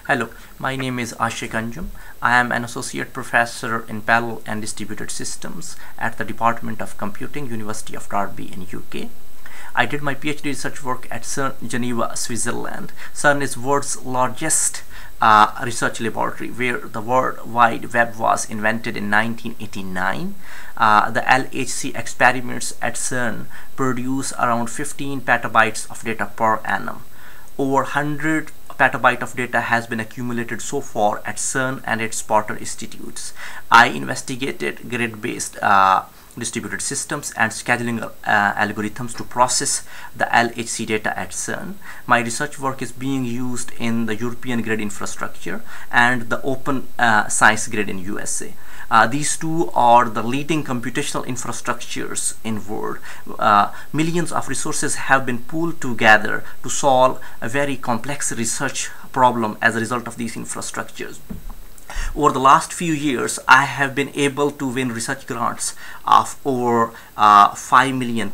Hello, my name is Ashik Anjum. I am an associate professor in parallel and distributed systems at the Department of Computing, University of Derby in UK. I did my PhD research work at CERN, Geneva, Switzerland. CERN is world's largest research laboratory where the World Wide Web was invented in 1989. The LHC experiments at CERN produce around 15 petabytes of data per annum. Over 100 petabyte of data has been accumulated so far at CERN and its partner institutes. I investigated grid-based distributed systems and scheduling algorithms to process the LHC data at CERN. My research work is being used in the European grid infrastructure and the Open Science Grid in USA. These two are the leading computational infrastructures in the world. Millions of resources have been pooled together to solve a very complex research problem as a result of these infrastructures. Over the last few years, I have been able to win research grants of over £5 million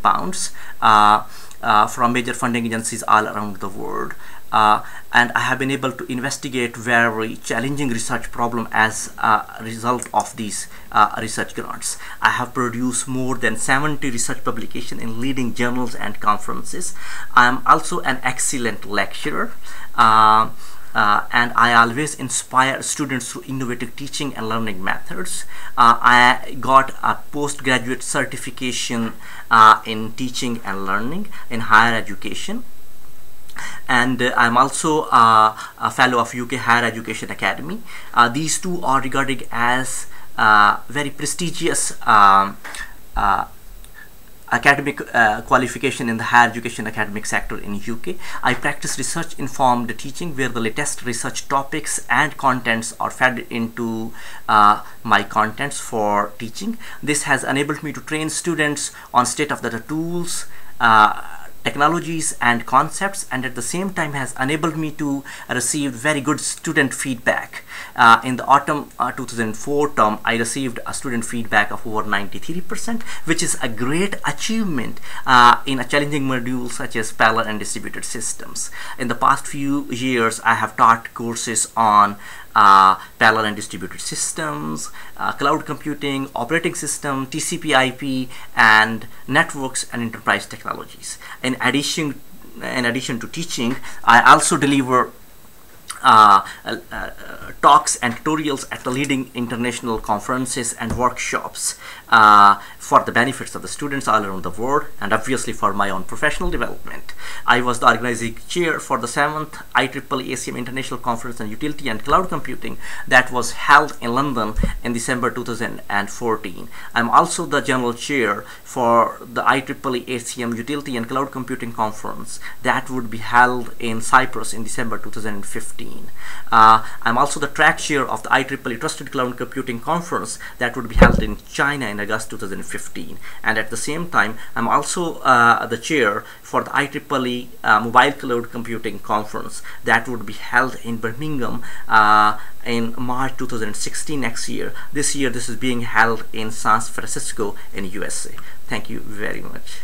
from major funding agencies all around the world. And I have been able to investigate very challenging research problem as a result of these research grants. I have produced more than 70 research publications in leading journals and conferences. I am also an excellent lecturer. And I always inspire students through innovative teaching and learning methods. I got a postgraduate certification in teaching and learning in higher education. And I'm also a fellow of UK Higher Education Academy. These two are regarded as very prestigious academic qualification in the higher education academic sector in UK. I practice research informed teaching where the latest research topics and contents are fed into my contents for teaching. This has enabled me to train students on state-of-the-art tools, technologies and concepts, and at the same time has enabled me to receive very good student feedback. In the autumn 2004 term, I received a student feedback of over 93%, which is a great achievement in a challenging module such as parallel and distributed systems. In the past few years, I have taught courses on parallel and distributed systems, cloud computing, operating system, TCP/IP, and networks and enterprise technologies. In addition to teaching, I also deliver talks and tutorials at the leading international conferences and workshops for the benefits of the students all around the world, and obviously for my own professional development. I was the organizing chair for the 7th IEEE ACM International Conference on Utility and Cloud Computing that was held in London in December 2014. I'm also the general chair for the IEEE ACM Utility and Cloud Computing Conference that would be held in Cyprus in December 2015. I'm also the track chair of the IEEE Trusted Cloud Computing Conference that would be held in China in August 2015. And at the same time, I'm also the chair for the IEEE Mobile Cloud Computing Conference that would be held in Birmingham in March 2016 next year. This year, this is being held in San Francisco in USA. Thank you very much.